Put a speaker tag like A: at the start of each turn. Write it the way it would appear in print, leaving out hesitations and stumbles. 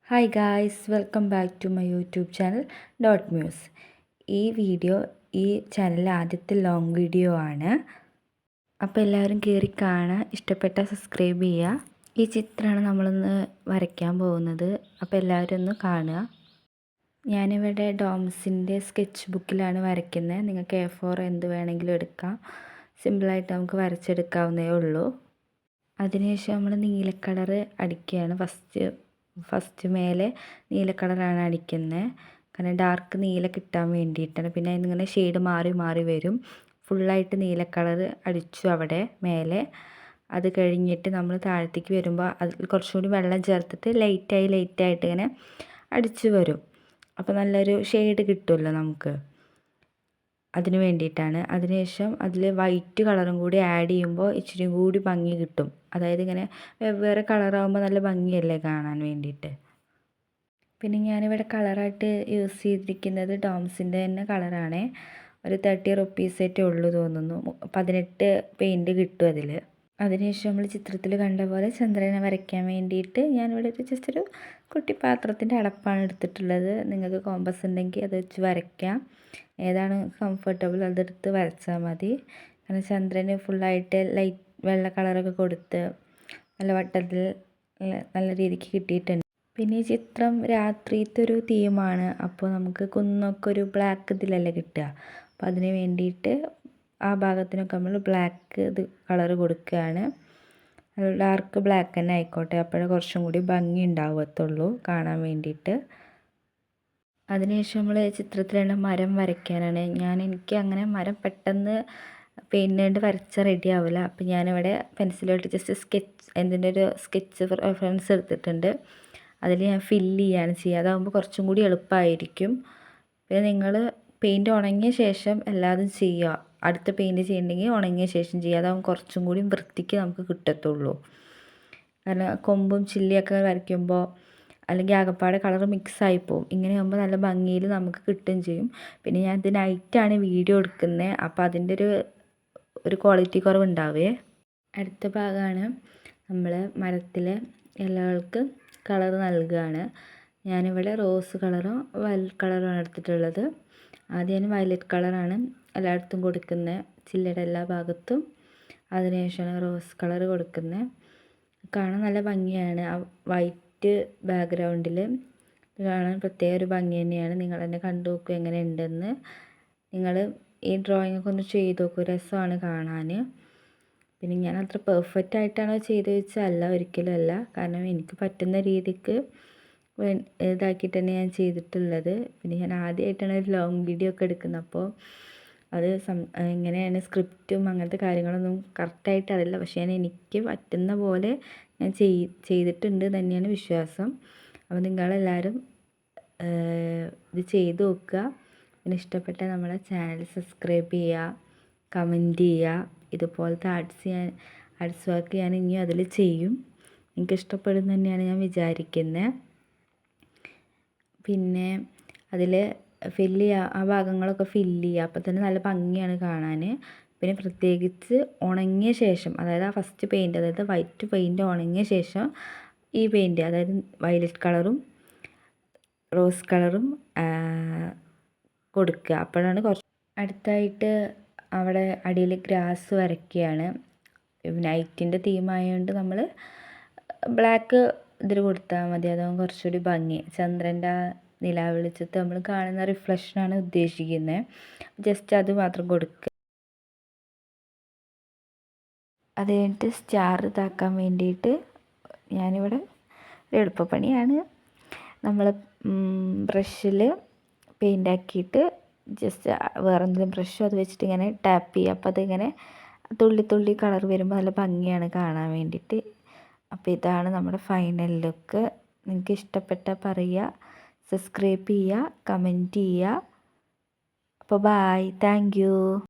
A: Hi guys, welcome back to my YouTube channel dot muse. ഈ video ഈ ചാനലിലെ ആദ്യത്തെ ലോങ് വീഡിയോ ആണ്. അപ്പോൾ എല്ലാവരും കയറി കാണുക, ഇഷ്ടപ്പെട്ട സബ്സ്ക്രൈബ് ചെയ്യുക. ഈ ചിത്രമാണ് നമ്മളിന്ന് വരയ്ക്കാൻ പോകുന്നത്. അപ്പോൾ എല്ലാവരും ഒന്ന് കാണുക. ഞാനിവിടെ ഡോംസിൻ്റെ സ്കെച്ച് ബുക്കിലാണ് വരയ്ക്കുന്നത്. നിങ്ങൾക്ക് A4 എന്ത് വേണമെങ്കിലും എടുക്കാം. സിമ്പിളായിട്ട് നമുക്ക് വരച്ചെടുക്കാവുന്നേ ഉള്ളൂ. അതിനുശേഷം നമ്മൾ നീല കളർ അടിക്കുകയാണ്. ഫസ്റ്റ് മേലെ നീല കളറാണ് അടിക്കുന്നത്. കാരണം ഡാർക്ക് നീല കിട്ടാൻ വേണ്ടിയിട്ടാണ്. പിന്നെ അതിനിങ്ങനെ ഷെയ്ഡ് മാറി മാറി വരും. ഫുള്ളായിട്ട് നീല കളർ അടിച്ചു അവിടെ മേലെ. അത് കഴിഞ്ഞിട്ട് നമ്മൾ താഴത്തേക്ക് വരുമ്പോൾ അതിൽ കുറച്ചും കൂടി വെള്ളം ചേർത്തിട്ട് ലൈറ്റായിട്ട് ഇങ്ങനെ അടിച്ചു വരും. അപ്പോൾ നല്ലൊരു ഷെയ്ഡ് കിട്ടുമല്ലോ നമുക്ക്. അതിന് വേണ്ടിയിട്ടാണ്. അതിനുശേഷം അതിൽ വൈറ്റ് കളറും കൂടി ആഡ് ചെയ്യുമ്പോൾ ഇച്ചിരി കൂടി ഭംഗി കിട്ടും. അതായത് ഇങ്ങനെ വെവ്വേറെ കളറാകുമ്പോൾ നല്ല ഭംഗിയല്ലേ കാണാൻ വേണ്ടിയിട്ട്. പിന്നെ ഞാനിവിടെ കളറായിട്ട് യൂസ് ചെയ്തിരിക്കുന്നത് ഡോംസിൻ്റെ തന്നെ കളറാണ്. ഒരു 30 റുപ്പീസേറ്റേ ഉള്ളൂ തോന്നുന്നു. 18 പെയിൻറ്റ് കിട്ടും അതിൽ. അതിനുശേഷം നമ്മൾ ചിത്രത്തിൽ കണ്ട പോലെ ചന്ദ്രനെ വരയ്ക്കാൻ വേണ്ടിയിട്ട് ഞാനിവിടെ ജസ്റ്റ് ഒരു കുട്ടി പാത്രത്തിൻ്റെ അടപ്പാണ് എടുത്തിട്ടുള്ളത്. നിങ്ങൾക്ക് കോമ്പസ് ഉണ്ടെങ്കിൽ അത് വെച്ച് വരയ്ക്കാം. ഏതാണ് കംഫർട്ടബിൾ അതെടുത്ത് വരച്ചാൽ മതി. കാരണം ചന്ദ്രന് ഫുള്ളായിട്ട് ലൈറ്റ് വെള്ള കളറൊക്കെ കൊടുത്ത് നല്ല വട്ടത്തിൽ നല്ല രീതിക്ക് കിട്ടിയിട്ടുണ്ട്. പിന്നെ ഈ ചിത്രം രാത്രിയിലത്തെ ഒരു തീമാണ്. അപ്പോൾ നമുക്ക് കുന്നൊക്കെ ഒരു ബ്ലാക്ക് ഇതിലല്ലേ കിട്ടുക. അപ്പോൾ അതിന് വേണ്ടിയിട്ട് ആ ഭാഗത്തിനൊക്കെ നമ്മൾ ബ്ലാക്ക് ഇത് കളർ കൊടുക്കുകയാണ്. ഡാർക്ക് ബ്ലാക്ക് തന്നെ ആയിക്കോട്ടെ, അപ്പോഴേ കുറച്ചും കൂടി ഭംഗി ഉണ്ടാവത്തുള്ളൂ കാണാൻ വേണ്ടിയിട്ട്. അതിനുശേഷം നമ്മൾ ചിത്രത്തിലുള്ള മരം വരയ്ക്കാനാണ്. എനിക്ക് അങ്ങനെ മരം പെട്ടെന്ന് പെയിൻറ്റ് കൊണ്ട് വരച്ചാൽ റെഡി ആവില്ല. അപ്പോൾ ഞാനിവിടെ പെൻസിലോട്ട് ജസ്റ്റ് എന്തിൻ്റെ ഒരു സ്കെച്ച് റെഫറൻസ് എടുത്തിട്ടുണ്ട്. അതിൽ ഞാൻ ഫില്ല് ചെയ്യാണ് ചെയ്യുക. അതാകുമ്പോൾ കുറച്ചും കൂടി എളുപ്പമായിരിക്കും. പിന്നെ നിങ്ങൾ പെയിൻറ്റ് ഉണങ്ങിയ ശേഷം എല്ലാതും ചെയ്യുക. അടുത്ത പെയിൻറ്റ് ചെയ്യണമെങ്കിൽ ഉണങ്ങിയ ശേഷം ചെയ്യുക. അതാകുമ്പോൾ കുറച്ചും കൂടി വൃത്തിക്ക് നമുക്ക് കിട്ടത്തുള്ളൂ. കാരണം കൊമ്പും ചില്ലിയൊക്കെ വരയ്ക്കുമ്പോൾ അല്ലെങ്കിൽ ആകപ്പാടെ കളർ മിക്സായി പോകും. ഇങ്ങനെയാകുമ്പോൾ നല്ല ഭംഗിയിൽ നമുക്ക് കിട്ടുകയും ചെയ്യും. പിന്നെ ഞാൻ ഇത് നൈറ്റാണ് വീഡിയോ എടുക്കുന്നത്. അപ്പോൾ അതിൻ്റെ ഒരു ക്വാളിറ്റി കുറവുണ്ടാവേ. അടുത്ത ഭാഗമാണ് നമ്മൾ മരത്തിലെ ഇലകൾക്ക് കളർ നൽകുകയാണ്. ഞാനിവിടെ റോസ് കളറും വയലറ്റ് കളറുമാണ് എടുത്തിട്ടുള്ളത്. ആദ്യം ഞാൻ വയലറ്റ് കളറാണ് എല്ലായിടത്തും കൊടുക്കുന്നത്, ചില്ലയുടെ എല്ലാ ഭാഗത്തും. അതിനുശേഷമാണ് റോസ് കളർ കൊടുക്കുന്നത്. കാണാൻ നല്ല ഭംഗിയാണ്. ആ വൈറ്റ് ബാക്ക്ഗ്രൗണ്ടിൽ കാണാൻ പ്രത്യേക ഒരു ഭംഗി തന്നെയാണ്. നിങ്ങൾ തന്നെ കണ്ടു നോക്കൂ എങ്ങനെയുണ്ടെന്ന്. നിങ്ങൾ ഈ ഡ്രോയിങ് ഒക്കെ ഒന്ന് ചെയ്ത് നോക്കൂ, രസമാണ് കാണാൻ. പിന്നെ ഞാൻ അത്ര പെർഫെക്റ്റ് ആയിട്ടാണോ ചെയ്ത് വെച്ചാൽ അല്ല, ഒരിക്കലും അല്ല. കാരണം എനിക്ക് പറ്റുന്ന രീതിക്ക് ഇതാക്കിയിട്ട് തന്നെ ഞാൻ ചെയ്തിട്ടുള്ളത്. പിന്നെ ഞാൻ ആദ്യമായിട്ടാണ് ഒരു ലോങ് വീഡിയോ ഒക്കെ എടുക്കുന്നത്. അപ്പോൾ അത് എങ്ങനെയാണ് സ്ക്രിപ്റ്റും അങ്ങനത്തെ കാര്യങ്ങളൊന്നും കറക്റ്റായിട്ട് അറിയില്ല. പക്ഷേ എനിക്ക് പറ്റുന്ന പോലെ ഞാൻ ചെയ്തിട്ടുണ്ട് തന്നെയാണ് വിശ്വാസം. അപ്പോൾ നിങ്ങളെല്ലാവരും ഇത് ചെയ്ത് നോക്കുക. പിന്നെ ഇഷ്ടപ്പെട്ട നമ്മളെ ചാനൽ സബ്സ്ക്രൈബ് ചെയ്യുക, കമൻറ്റ് ചെയ്യുക. ഇതുപോലത്തെ ആർട്സ് വർക്ക് ഞാൻ ഇനിയും അതിൽ ചെയ്യും. എനിക്ക് ഇഷ്ടപ്പെടും തന്നെയാണ് ഞാൻ വിചാരിക്കുന്നത്. പിന്നെ അതിൽ ഫില്ല് ചെയ്യുക, ആ ഭാഗങ്ങളൊക്കെ ഫില്ല് ചെയ്യുക. അപ്പോൾ തന്നെ നല്ല ഭംഗിയാണ് കാണാൻ. പിന്നെ പ്രത്യേകിച്ച് ഉണങ്ങിയ ശേഷം, അതായത് ആ ഫസ്റ്റ് പെയിൻറ്റ്, അതായത് വൈറ്റ് പെയിൻറ്റ് ഉണങ്ങിയ ശേഷം ഈ പെയിൻറ്റ്, അതായത് വയലറ്റ് കളറും റോസ് കളറും കൊടുക്കുക. അപ്പോഴാണ് അടുത്തായിട്ട് അവിടെ അടിയിൽ ഗ്രാസ് വരയ്ക്കുകയാണ്. നൈറ്റിൻ്റെ തീമായതുകൊണ്ട് നമ്മൾ ബ്ലാക്ക് ഇതിൽ കൊടുത്താൽ മതി. അതാകുമ്പോൾ കുറച്ചുകൂടി ഭംഗി. ചന്ദ്രൻ്റെ നിലാവെളിച്ചത്ത് നമ്മൾ കാണുന്ന റിഫ്ലക്ഷനാണ് ഉദ്ദേശിക്കുന്നത്. ജസ്റ്റ് അത് മാത്രം കൊടുക്കുക. അത് കഴിഞ്ഞിട്ട് സ്റ്റാർ ഇതാക്കാൻ വേണ്ടിയിട്ട് ഞാനിവിടെ ഒരു എളുപ്പപ്പണിയാണ്. നമ്മൾ ബ്രഷിൽ പെയിൻ്റ് ആക്കിയിട്ട് ജസ്റ്റ് വേറെ എന്തെങ്കിലും ബ്രഷോ അത് വെച്ചിട്ട് ഇങ്ങനെ ടാപ്പ് ചെയ്യുക. അപ്പോൾ അതിങ്ങനെ തുള്ളി കളർ വരുമ്പോൾ നല്ല ഭംഗിയാണ് കാണാൻ വേണ്ടിയിട്ട്. അപ്പോൾ ഇതാണ് നമ്മുടെ ഫൈനൽ ലുക്ക്. നിങ്ങൾക്ക് ഇഷ്ടപ്പെട്ടാൽ പറയുക, സബ്സ്ക്രൈബ് ചെയ്യുക, കമൻറ്റ് ചെയ്യുക. അപ്പോൾ ബൈ, താങ്ക് യു.